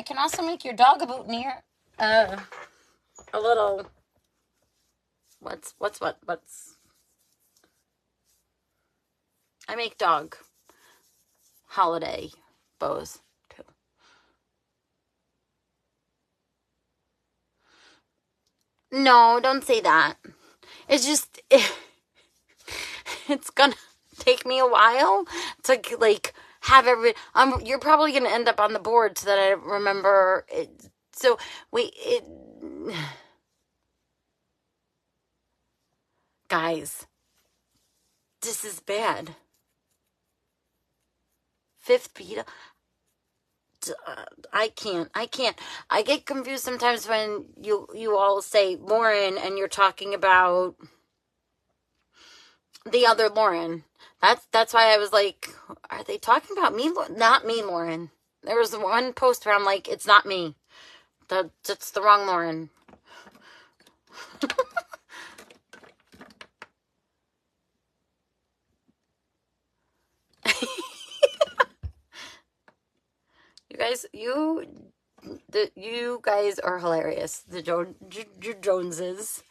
I can also make your dog a boutonniere. A little... What's... I make dog holiday bows, too. No, don't say that. It's just... It's gonna take me a while to, like, have you're probably gonna end up on the board so that I remember it. So, wait, guys, this is bad. Fifth beat. I can't. I get confused sometimes when you all say Lauren and you're talking about the other Lauren. That's why I was like, are they talking about me? Not me, Lauren. There was one post where I'm like, it's not me. That's the wrong Lauren. You guys are hilarious. The Joneses.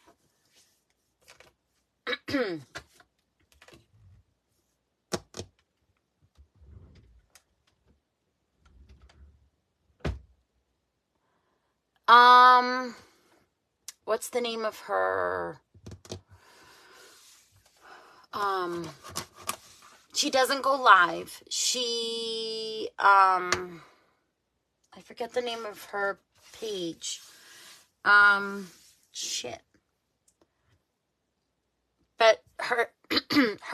What's the name of her? She doesn't go live. I forget the name of her page. Shit. But her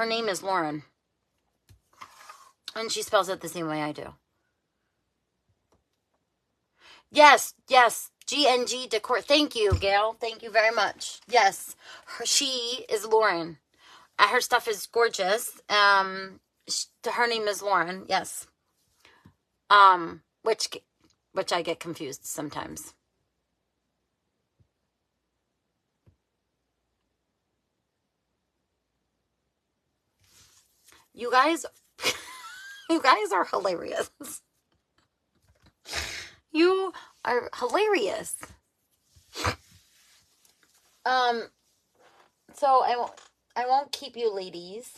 name is Lauren. And she spells it the same way I do. Yes. GNG Decor. Thank you, Gail. Thank you very much. Yes. She is Lauren. Her stuff is gorgeous. Her name is Lauren. Yes. Which I get confused sometimes. You guys are hilarious. You are hilarious. So I won't keep you ladies.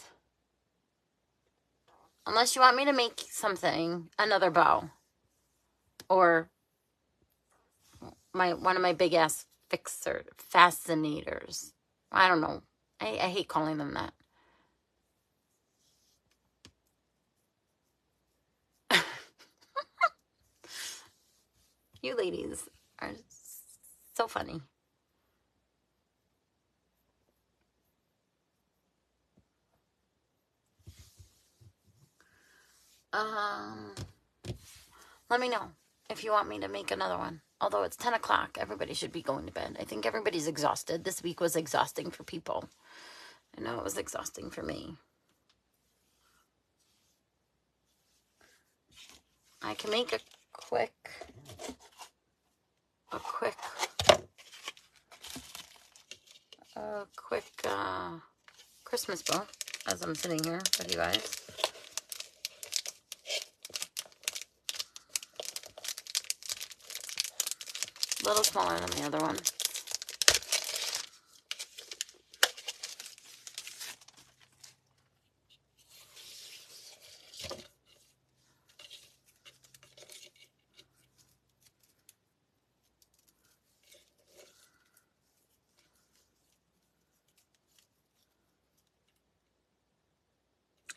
Unless you want me to make something, another bow. Or one of my big ass fascinators. I don't know. I hate calling them that. You ladies are so funny. Let me know if you want me to make another one. Although it's 10 o'clock, everybody should be going to bed. I think everybody's exhausted. This week was exhausting for people. I know it was exhausting for me. I can make a quick Christmas bow as I'm sitting here with you guys. A little smaller than the other one.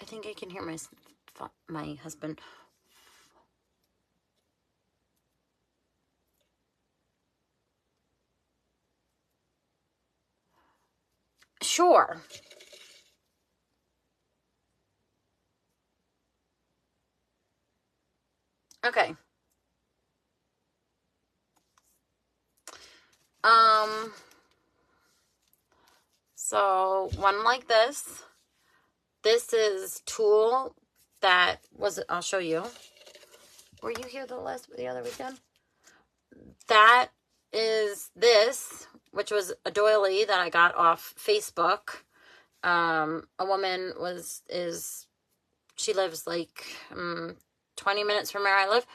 I think I can hear my husband. Sure. Okay. So one like this. This is tulle that was, I'll show you. Were you here the other weekend? That is this, which was a doily that I got off Facebook. A woman she lives like 20 minutes from where I live.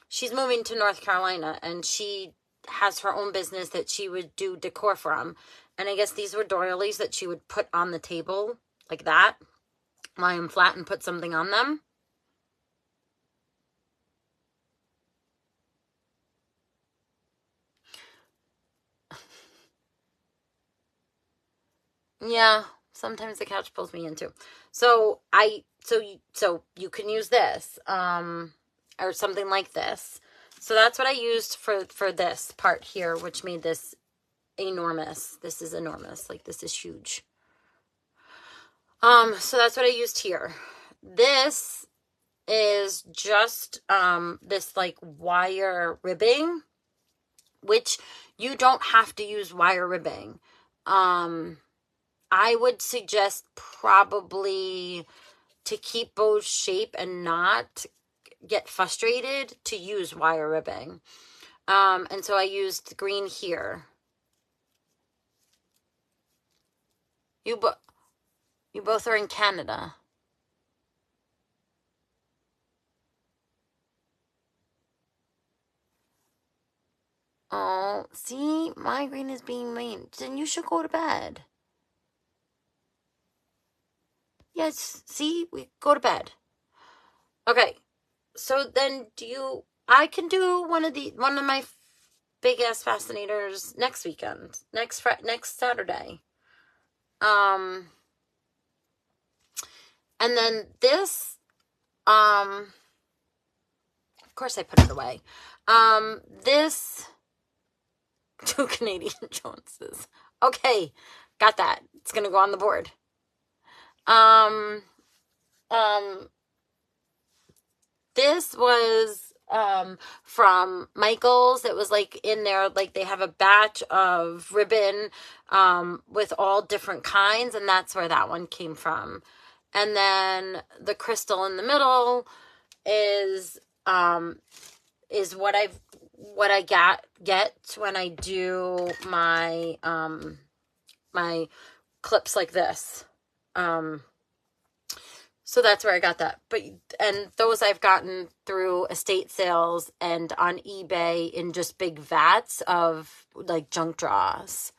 she's moving to North Carolina, and she has her own business that she would do decor from. And I guess these were doilies that she would put on the table like that, lie them flat and put something on them. Yeah, sometimes the couch pulls me in too. So you can use this, or something like this. So that's what I used for this part here, which made this enormous. This is enormous. Like, this is huge. So that's what I used here. This is just, this like wire ribbing, which you don't have to use wire ribbing. I would suggest probably, to keep bows shape and not get frustrated, to use wire ribbing. And so I used green here. You both are in Canada. Oh, see, my green is being mean. Then you should go to bed. Yes, see, we go to bed. Okay, so then I can do one of my big ass fascinators next weekend, next Saturday. And then this, of course I put it away. This, 2 Canadian Joneses. Okay, got that. It's gonna go on the board. This was from Michaels. It was like in there, like they have a batch of ribbon with all different kinds, and that's where that one came from. And then the crystal in the middle is what I get when I do my my clips like this. So that's where I got that. And those I've gotten through estate sales and on eBay in just big vats of like junk draws.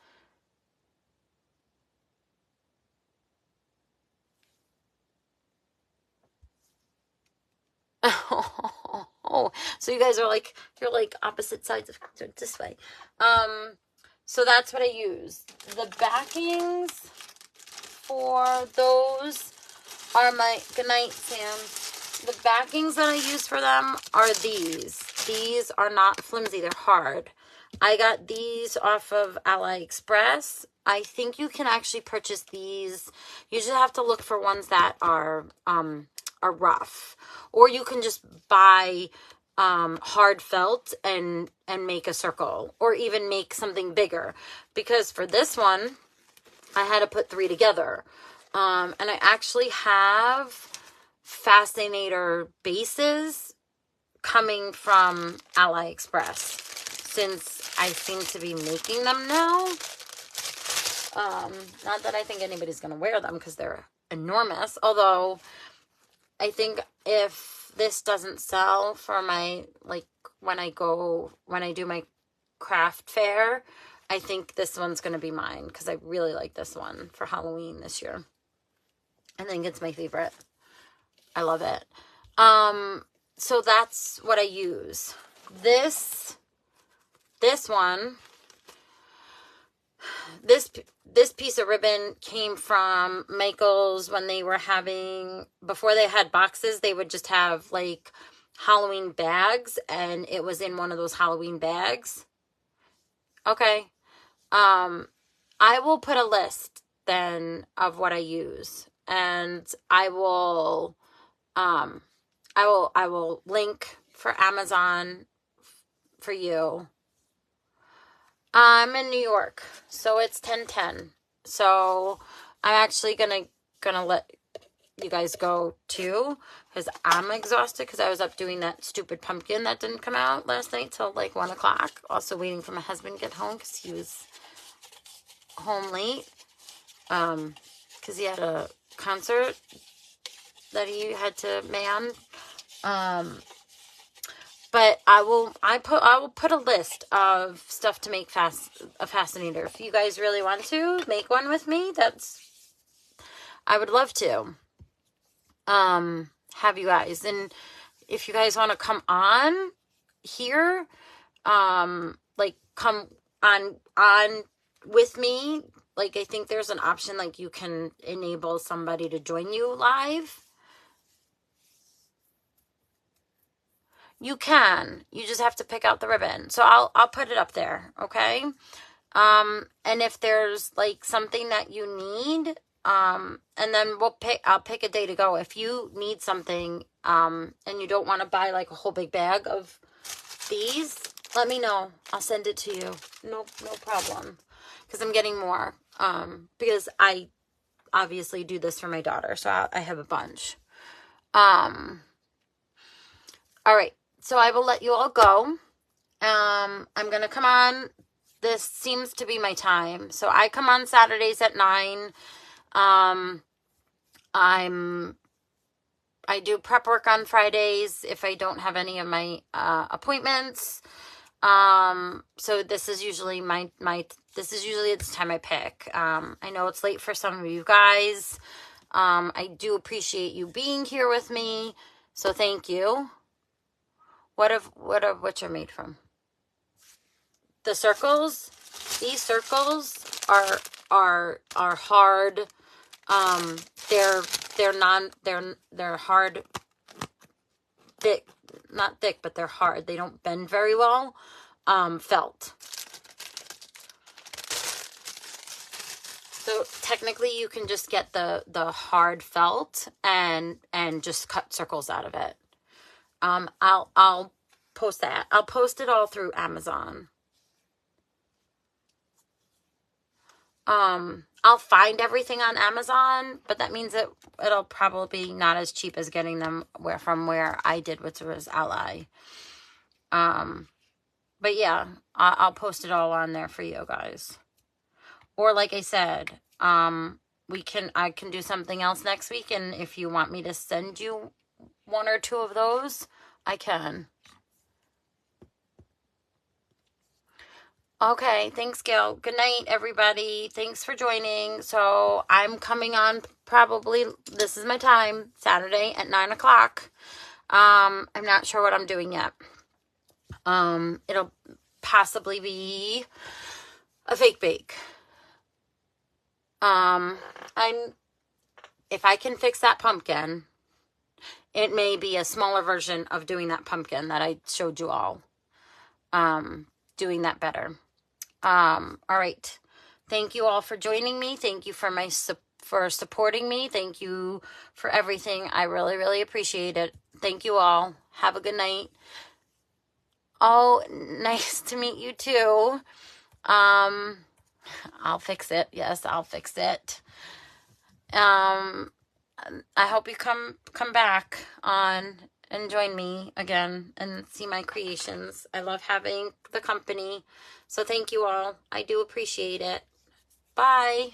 Oh, so you guys are like, you're like opposite sides of this way. So that's what I use. The backings for those are my, good night, Sam. The backings that I use for them are these. These are not flimsy, they're hard. I got these off of AliExpress. I think you can actually purchase these. You just have to look for ones that are rough. Or you can just buy hard felt and make a circle, or even make something bigger. Because for this one, I had to put 3 together. And I actually have Fascinator bases coming from AliExpress, since I seem to be making them now. Not that I think anybody's going to wear them because they're enormous. Although, I think if this doesn't sell for my, like, when I do my craft fair, I think this one's going to be mine, because I really like this one for Halloween this year. I think it's my favorite. I love it. So that's what I use. This one, this piece of ribbon came from Michaels when they were having, before they had boxes, they would just have like Halloween bags, and it was in one of those Halloween bags. Okay. I will put a list then of what I use, and I will link for Amazon for you. I'm in New York, so it's 10:10. So I'm actually gonna let you guys go too, because I'm exhausted, because I was up doing that stupid pumpkin that didn't come out last night till like 1 o'clock. Also waiting for my husband to get home, because he was home late, because he had a concert that he had to man. But I will put a list of stuff to make a fascinator. If you guys really want to make one with me, I would love to have you guys. And if you guys want to come on here, like come on with me, like I think there's an option like you can enable somebody to join you live. You can. You just have to pick out the ribbon. So I'll put it up there, okay? And if there's like something that you need, and then I'll pick a day to go. If you need something, and you don't want to buy like a whole big bag of these, let me know. I'll send it to you. No problem. Because I'm getting more. Because I obviously do this for my daughter, so I have a bunch. All right. So I will let you all go. I'm going to come on. This seems to be my time. So I come on Saturdays at 9. I do prep work on Fridays if I don't have any of my appointments. So this is usually this is usually the time I pick. I know it's late for some of you guys. I do appreciate you being here with me. So thank you. What you're made from? The circles. These circles are hard. They're hard, thick, not thick, but they're hard. They don't bend very well. Felt. So technically you can just get the hard felt and just cut circles out of it. I'll post that. I'll post it all through Amazon. I'll find everything on Amazon, but that means it'll probably be not as cheap as getting them from where I did, which was Ally. But yeah, I'll post it all on there for you guys. Or like I said, I can do something else next week, and if you want me to send you one or two of those, I can. Okay, thanks, Gail. Good night, everybody. Thanks for joining. So I'm coming on probably, this is my time, Saturday at 9 o'clock. I'm not sure what I'm doing yet. It'll possibly be a fake bake. If I can fix that pumpkin, it may be a smaller version of doing that pumpkin that I showed you all. Doing that better. All right. Thank you all for joining me. Thank you for supporting me. Thank you for everything. I really, really appreciate it. Thank you all. Have a good night. Oh, nice to meet you too. I'll fix it. Yes, I'll fix it. I hope you come back on and join me again and see my creations. I love having the company. So thank you all. I do appreciate it. Bye.